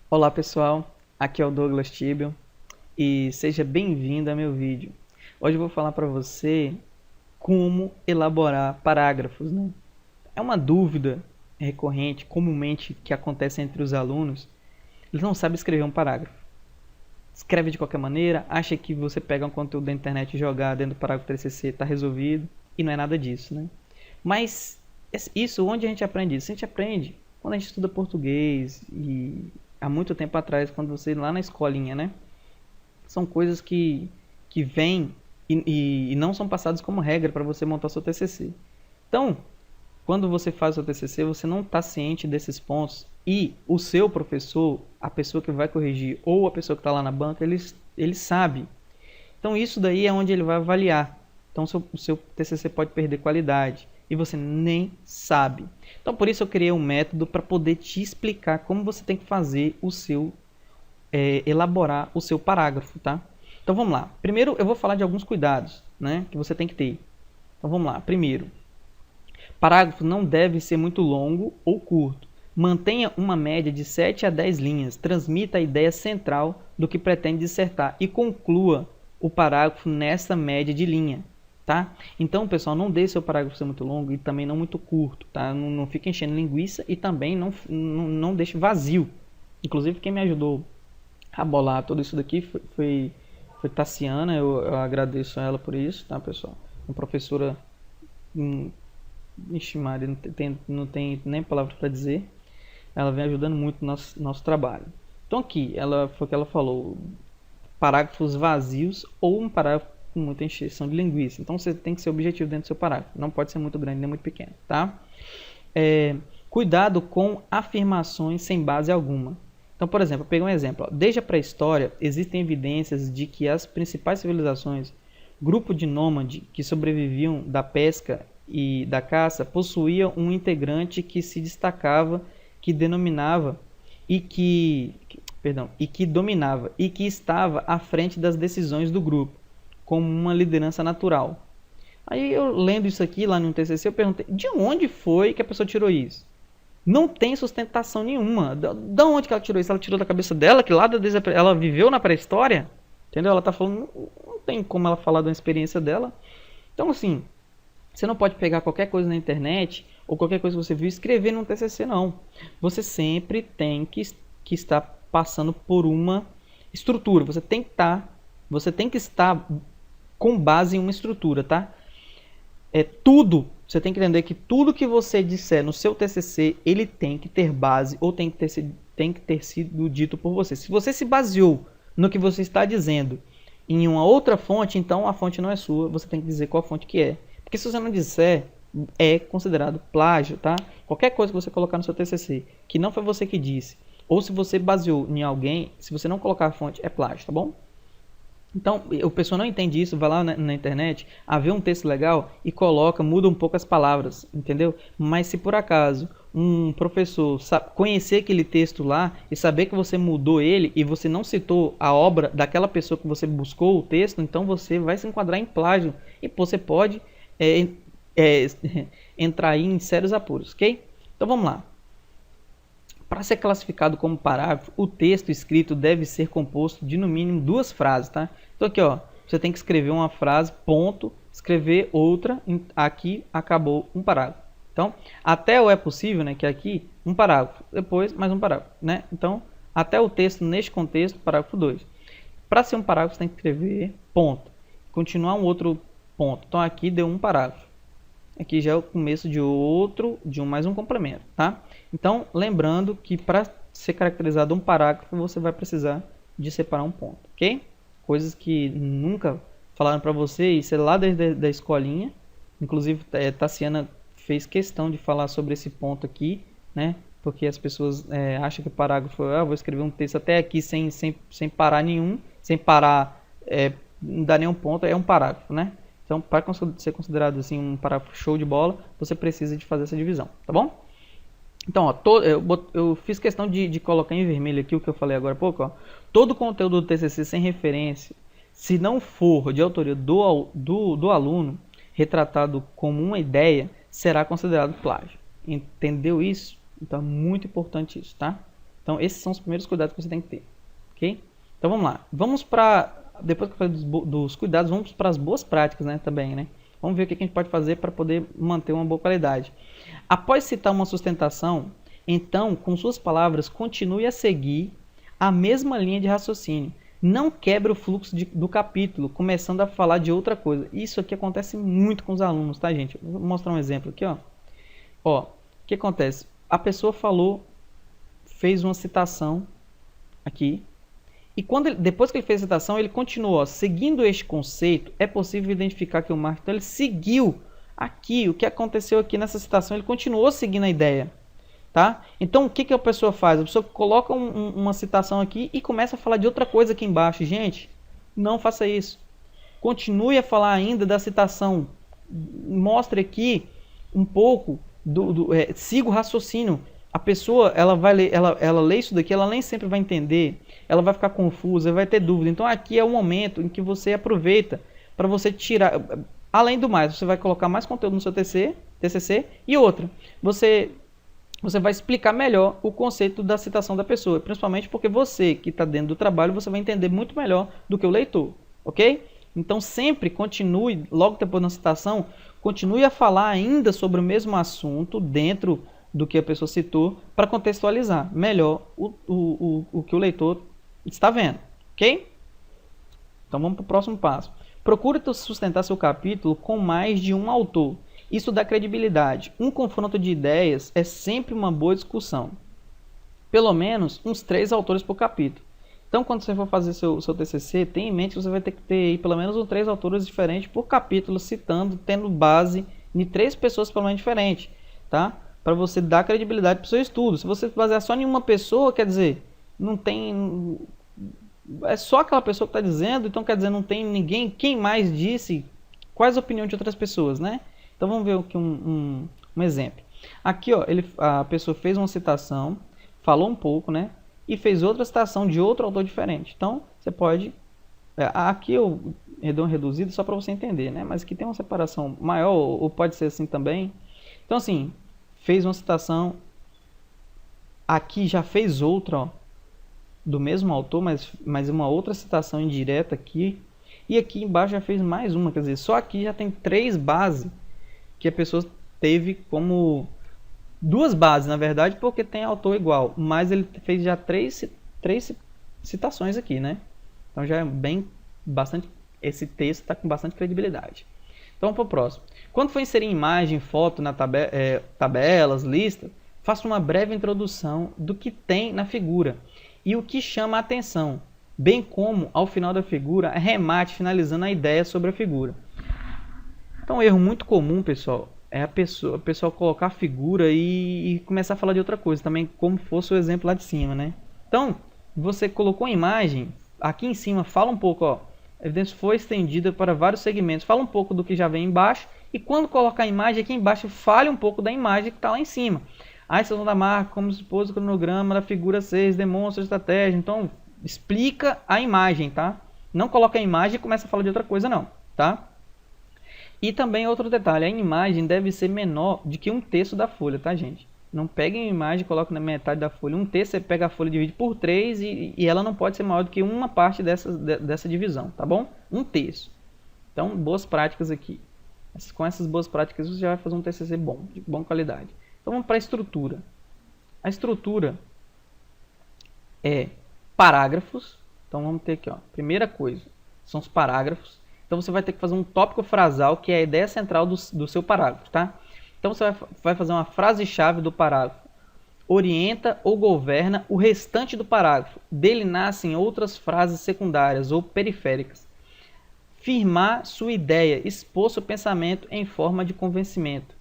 Olá pessoal, aqui é o Douglas Tibel e seja bem-vindo a meu vídeo. Hoje eu vou falar para você como elaborar parágrafos, né? É uma dúvida recorrente, comumente que acontece entre os alunos. Eles não sabem escrever um parágrafo. Escreve de qualquer maneira, acha que você pega um conteúdo da internet e jogar dentro do parágrafo 3CC está resolvido, e não é nada disso, né? Mas isso, onde a gente aprende isso? A gente aprende quando a gente estuda português e há muito tempo atrás, quando você lá na escolinha, né? São coisas que vêm e não são passadas como regra para você montar seu TCC. Então, quando você faz o seu TCC, você não está ciente desses pontos e o seu professor, a pessoa que vai corrigir ou a pessoa que está lá na banca, ele sabe. Então, isso daí é onde ele vai avaliar. Então, o seu TCC pode perder qualidade e você nem sabe. Então, por isso eu criei um método para poder te explicar como você tem que fazer o seu elaborar o seu parágrafo, tá? Então vamos lá. Primeiro eu vou falar de alguns cuidados, né, que você tem que ter. Então vamos lá. Primeiro, parágrafo não deve ser muito longo ou curto. Mantenha uma média de 7 a 10 linhas. Transmita a ideia central do que pretende dissertar e conclua o parágrafo nessa média de linha, tá? Então, pessoal, não deixe seu parágrafo ser muito longo e também não muito curto, tá? Não fique enchendo linguiça e também não deixe vazio. Inclusive, quem me ajudou a bolar tudo isso daqui foi Tassiana, eu agradeço a ela por isso, tá, pessoal? Uma professora, ixi, Maria, não tem nem palavra para dizer. Ela vem ajudando muito no nosso trabalho. Então aqui, foi o que ela falou, parágrafos vazios ou um parágrafo com muita encheção de linguiça. Então você tem que ser objetivo dentro do seu parágrafo, não pode ser muito grande nem muito pequeno, tá? Cuidado com afirmações sem base alguma. Então, por exemplo, eu peguei um exemplo. Desde a pré-história, existem evidências de que as principais civilizações, grupo de nômade que sobreviviam da pesca e da caça, possuíam um integrante que se destacava, que denominava e que dominava e que estava à frente das decisões do grupo, como uma liderança natural. Aí eu lendo isso aqui lá no TCC, eu perguntei, de onde foi que a pessoa tirou isso? Não tem sustentação nenhuma. Da onde que ela tirou isso? Ela tirou da cabeça dela, que lá ela viveu na pré-história? Entendeu? Ela tá falando, não tem como ela falar da experiência dela. Então, assim, você não pode pegar qualquer coisa na internet ou qualquer coisa que você viu e escrever num TCC, não. Você tem que estar passando por uma estrutura. Você tem que estar com base em uma estrutura, tá? Você tem que entender que tudo que você disser no seu TCC, ele tem que ter base ou tem que ter sido dito por você. Se você se baseou no que você está dizendo em uma outra fonte, então a fonte não é sua, você tem que dizer qual fonte que é. Porque se você não disser, é considerado plágio, tá? Qualquer coisa que você colocar no seu TCC, que não foi você que disse, ou se você baseou em alguém, se você não colocar a fonte, é plágio, tá bom? Então, o pessoal não entende isso, vai lá na internet, vê um texto legal e coloca, muda um pouco as palavras, entendeu? Mas se por acaso um professor conhecer aquele texto lá e saber que você mudou ele e você não citou a obra daquela pessoa que você buscou o texto, então você vai se enquadrar em plágio e você pode é, entrar aí em sérios apuros, ok? Então vamos lá. Para ser classificado como parágrafo, o texto escrito deve ser composto de no mínimo 2 frases, tá? Então aqui, ó, você tem que escrever uma frase, ponto, escrever outra, aqui acabou um parágrafo. Então, até o é possível, né, que aqui um parágrafo, depois mais um parágrafo, né? Então, até o texto neste contexto, parágrafo 2. Para ser um parágrafo, você tem que escrever ponto, continuar um outro ponto. Então aqui deu um parágrafo. Aqui já é o começo de mais um complemento, tá? Então, lembrando que para ser caracterizado um parágrafo, você vai precisar de separar um ponto, ok? Coisas que nunca falaram para você, isso é lá desde a escolinha. Inclusive, Tassiana fez questão de falar sobre esse ponto aqui, né? Porque as pessoas acham que o parágrafo, vou escrever um texto até aqui sem parar nenhum, sem parar, não dá nenhum ponto, é um parágrafo, né? Então, para ser considerado assim um parágrafo show de bola, você precisa de fazer essa divisão, tá bom? Então, ó, eu fiz questão de colocar em vermelho aqui o que eu falei agora há pouco. Ó. Todo o conteúdo do TCC sem referência, se não for de autoria do aluno, retratado como uma ideia, será considerado plágio. Entendeu isso? Então, é muito importante isso, tá? Então, esses são os primeiros cuidados que você tem que ter, ok? Então, vamos lá. Vamos para, depois que eu falei dos cuidados, vamos para as boas práticas, né, também, né? Vamos ver o que a gente pode fazer para poder manter uma boa qualidade. Após citar uma sustentação, então, com suas palavras, continue a seguir a mesma linha de raciocínio. Não quebre o fluxo do capítulo, começando a falar de outra coisa. Isso aqui acontece muito com os alunos, tá, gente? Vou mostrar um exemplo aqui, ó. Ó, o que acontece? A pessoa falou, fez uma citação aqui, e depois que ele fez a citação, ele continuou, ó, seguindo este conceito, é possível identificar que o Marx, então, ele seguiu aqui, o que aconteceu aqui nessa citação, ele continuou seguindo a ideia. Tá? Então, o que a pessoa faz? A pessoa coloca uma citação aqui e começa a falar de outra coisa aqui embaixo. Gente, não faça isso. Continue a falar ainda da citação. Mostre aqui um pouco, siga o raciocínio. A pessoa, ela vai ler, ela lê isso daqui, ela nem sempre vai entender, ela vai ficar confusa, vai ter dúvida. Então, aqui é o momento em que você aproveita para você tirar... Além do mais, você vai colocar mais conteúdo no seu TCC e outra. Você vai explicar melhor o conceito da citação da pessoa, principalmente porque você que está dentro do trabalho, você vai entender muito melhor do que o leitor, ok? Então sempre continue, logo depois da citação, continue a falar ainda sobre o mesmo assunto dentro do que a pessoa citou, para contextualizar melhor o que o leitor está vendo, ok? Então vamos para o próximo passo. Procure sustentar seu capítulo com mais de um autor. Isso dá credibilidade. Um confronto de ideias é sempre uma boa discussão. Pelo menos uns 3 autores por capítulo. Então, quando você for fazer seu TCC, tenha em mente que você vai ter que ter pelo menos uns 3 autores diferentes por capítulo, citando, tendo base em 3 pessoas pelo menos diferentes, tá? Para você dar credibilidade para o seu estudo. Se você basear só em uma pessoa, quer dizer, não tem... É só aquela pessoa que está dizendo, então quer dizer, não tem ninguém... Quem mais disse? Quais as opiniões de outras pessoas, né? Então vamos ver aqui um exemplo. Aqui, ó, a pessoa fez uma citação, falou um pouco, né? E fez outra citação de outro autor diferente. Então você pode... aqui eu dou um reduzido só para você entender, né? Mas aqui tem uma separação maior, ou pode ser assim também. Então assim, fez uma citação, aqui já fez outra, ó, do mesmo autor, mas uma outra citação indireta aqui. E aqui embaixo já fez mais uma, quer dizer, só aqui já tem 3 bases que a pessoa teve como 2 bases, na verdade, porque tem autor igual, mas ele fez já 3 citações aqui, né? Então já é bastante, esse texto está com bastante credibilidade. Então vamos para o próximo. Quando for inserir imagem, foto na tabelas, listas, faça uma breve introdução do que tem na figura e o que chama a atenção, bem como ao final da figura, remate finalizando a ideia sobre a figura. Então, um erro muito comum, pessoal, é a pessoa colocar a figura e começar a falar de outra coisa, também como fosse o exemplo lá de cima, né? Então, você colocou a imagem, aqui em cima fala um pouco, ó, a evidência foi estendida para vários segmentos, fala um pouco do que já vem embaixo, e quando colocar a imagem aqui embaixo, fale um pouco da imagem que está lá em cima. A extensão da marca, como se pôs o cronograma da figura 6, demonstra a estratégia. Então, explica a imagem, tá? Não coloca a imagem e começa a falar de outra coisa, não, tá? E também outro detalhe, a imagem deve ser menor do que um terço da folha, tá, gente? Não peguem a imagem e coloquem na metade da folha. Um terço, você pega a folha e divide por 3 e ela não pode ser maior do que uma parte dessa divisão, tá bom? Um terço. Então, boas práticas aqui. Com essas boas práticas, você já vai fazer um TCC bom, de boa qualidade. Então, vamos para a estrutura. A estrutura é parágrafos. Então, vamos ter aqui, ó, primeira coisa, são os parágrafos. Então, você vai ter que fazer um tópico frasal, que é a ideia central do seu parágrafo, tá? Então, você vai fazer uma frase-chave do parágrafo. Orienta ou governa o restante do parágrafo. Dele nascem outras frases secundárias ou periféricas. Firmar sua ideia, expor seu pensamento em forma de convencimento.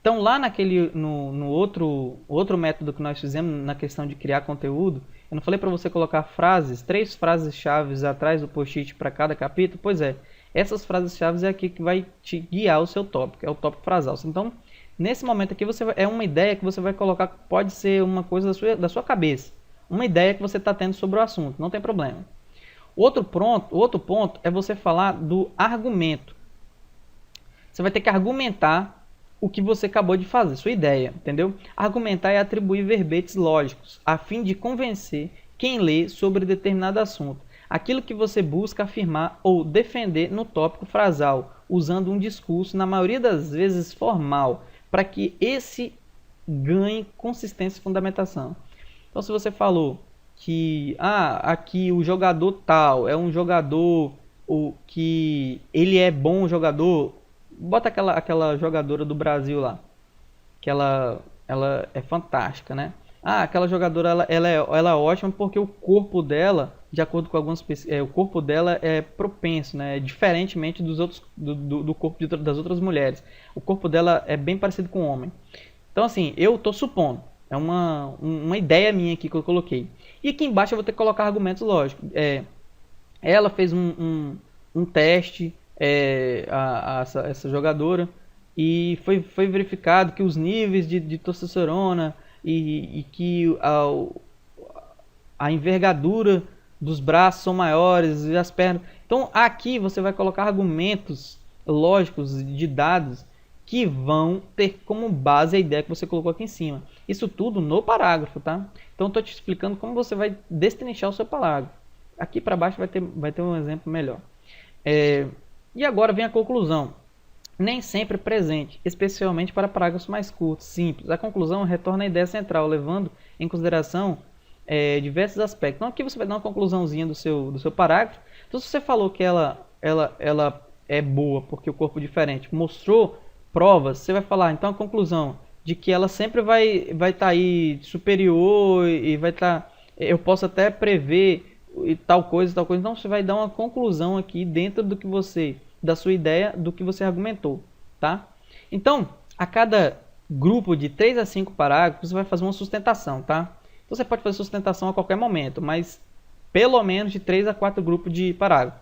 Então, lá no outro método que nós fizemos, na questão de criar conteúdo, eu não falei para você colocar frases, 3 frases-chave atrás do post-it para cada capítulo? Pois é, essas frases-chave é aqui que vai te guiar o seu tópico, é o tópico frasal. Então, nesse momento aqui, é uma ideia que você vai colocar, pode ser uma coisa da sua cabeça, uma ideia que você está tendo sobre o assunto, não tem problema. Outro ponto é você falar do argumento. Você vai ter que argumentar o que você acabou de fazer, sua ideia, entendeu? Argumentar é atribuir verbetes lógicos, a fim de convencer quem lê sobre determinado assunto. Aquilo que você busca afirmar ou defender no tópico frasal, usando um discurso, na maioria das vezes formal, para que esse ganhe consistência e fundamentação. Então, se você falou que aqui o jogador tal é um jogador que ele é bom jogador, bota aquela jogadora do Brasil lá, que ela é fantástica, né? Aquela jogadora ela é ótima porque o corpo dela, de acordo com algumas pesquisas, o corpo dela é propenso, né? Diferentemente dos outros do corpo das outras mulheres. O corpo dela é bem parecido com o homem. Então, assim, eu estou supondo. É uma ideia minha aqui que eu coloquei. E aqui embaixo eu vou ter que colocar argumentos lógicos. Ela fez um teste, essa jogadora, e foi verificado que os níveis de testosterona e que a envergadura dos braços são maiores e as pernas. Então, aqui você vai colocar argumentos lógicos de dados que vão ter como base a ideia que você colocou aqui em cima. Isso tudo no parágrafo, tá? Então, estou te explicando como você vai destrinchar o seu parágrafo. Aqui para baixo vai ter um exemplo melhor. E agora vem a conclusão. Nem sempre presente, especialmente para parágrafos mais curtos, simples. A conclusão retorna à ideia central, levando em consideração diversos aspectos. Então, aqui você vai dar uma conclusãozinha do seu parágrafo. Então, se você falou que ela é boa porque o corpo é diferente, mostrou provas, você vai falar, então, a conclusão de que ela sempre vai estar aí superior e vai estar... eu posso até prever e tal coisa. Então, você vai dar uma conclusão aqui dentro do que da sua ideia, do que você argumentou, tá? Então, a cada grupo de 3 a 5 parágrafos, você vai fazer uma sustentação, tá? Então, você pode fazer sustentação a qualquer momento, mas pelo menos de 3 a 4 grupos de parágrafos.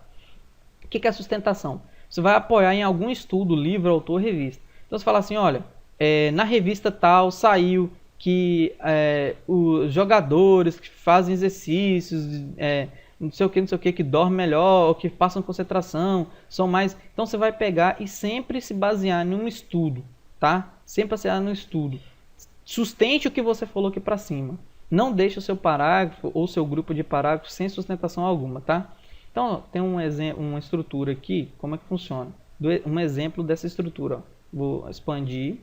O que é a sustentação? Você vai apoiar em algum estudo, livro, autor, revista. Então, você fala assim, olha, na revista tal saiu que os jogadores que fazem exercícios, não sei o que dormem melhor, ou que passam concentração, são mais... Então, você vai pegar e sempre se basear em um estudo, tá? Sempre basear no estudo. Sustente o que você falou aqui para cima. Não deixe o seu parágrafo ou seu grupo de parágrafos sem sustentação alguma, tá? Então, tem uma estrutura aqui, como é que funciona? Um exemplo dessa estrutura, ó. Vou expandir.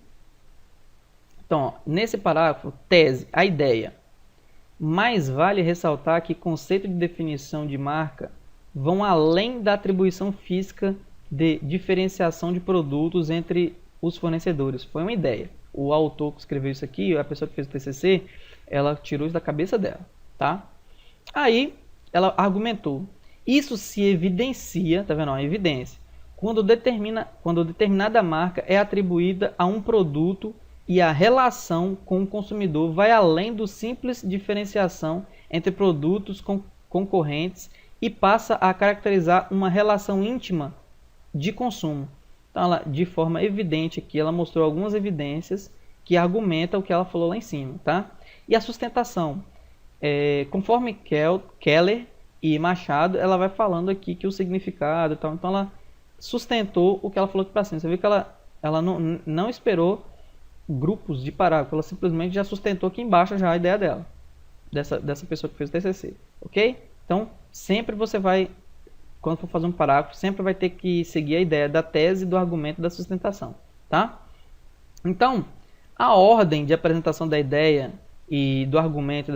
Então, ó, nesse parágrafo, tese, a ideia. Mais vale ressaltar que conceito de definição de marca vão além da atribuição física de diferenciação de produtos entre os fornecedores. Foi uma ideia. O autor que escreveu isso aqui, a pessoa que fez o TCC, ela tirou isso da cabeça dela, tá? Aí, ela argumentou. Isso se evidencia, tá vendo? Ó, evidência. Quando determinada marca é atribuída a um produto e a relação com o consumidor vai além do simples diferenciação entre produtos concorrentes e passa a caracterizar uma relação íntima de consumo. Então, ela, de forma evidente aqui, ela mostrou algumas evidências que argumentam o que ela falou lá em cima, tá? E a sustentação, conforme Keller e Machado, ela vai falando aqui que o significado e tal, então ela sustentou o que ela falou aqui para cima. Você viu que ela não esperou grupos de parágrafos, ela simplesmente já sustentou aqui embaixo já a ideia dela, dessa pessoa que fez o TCC, ok? Então, sempre você vai, quando for fazer um parágrafo, sempre vai ter que seguir a ideia da tese, do argumento, da sustentação, tá? Então, a ordem de apresentação da ideia e do argumento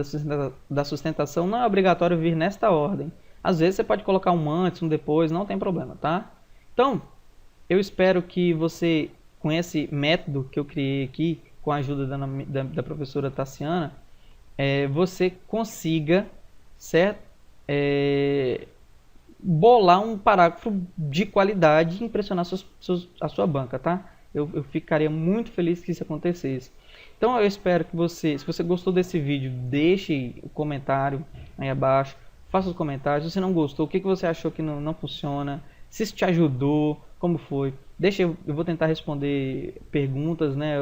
da sustentação não é obrigatório vir nesta ordem. Às vezes você pode colocar um antes, um depois, não tem problema, tá? Então, eu espero que você, com esse método que eu criei aqui, com a ajuda da professora Tassiana, você consiga, certo? Bolar um parágrafo de qualidade e impressionar a sua banca, tá? Eu ficaria muito feliz que isso acontecesse. Então, eu espero que você, se você gostou desse vídeo, deixe o comentário aí abaixo, faça os comentários. Se você não gostou, o que você achou que não funciona, se isso te ajudou, como foi. Eu vou tentar responder perguntas, né,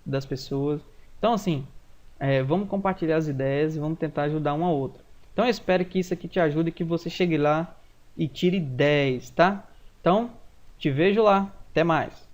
das pessoas. Então, assim, vamos compartilhar as ideias e vamos tentar ajudar um ao outro. Então, eu espero que isso aqui te ajude e que você chegue lá e tire 10, tá? Então, te vejo lá. Até mais.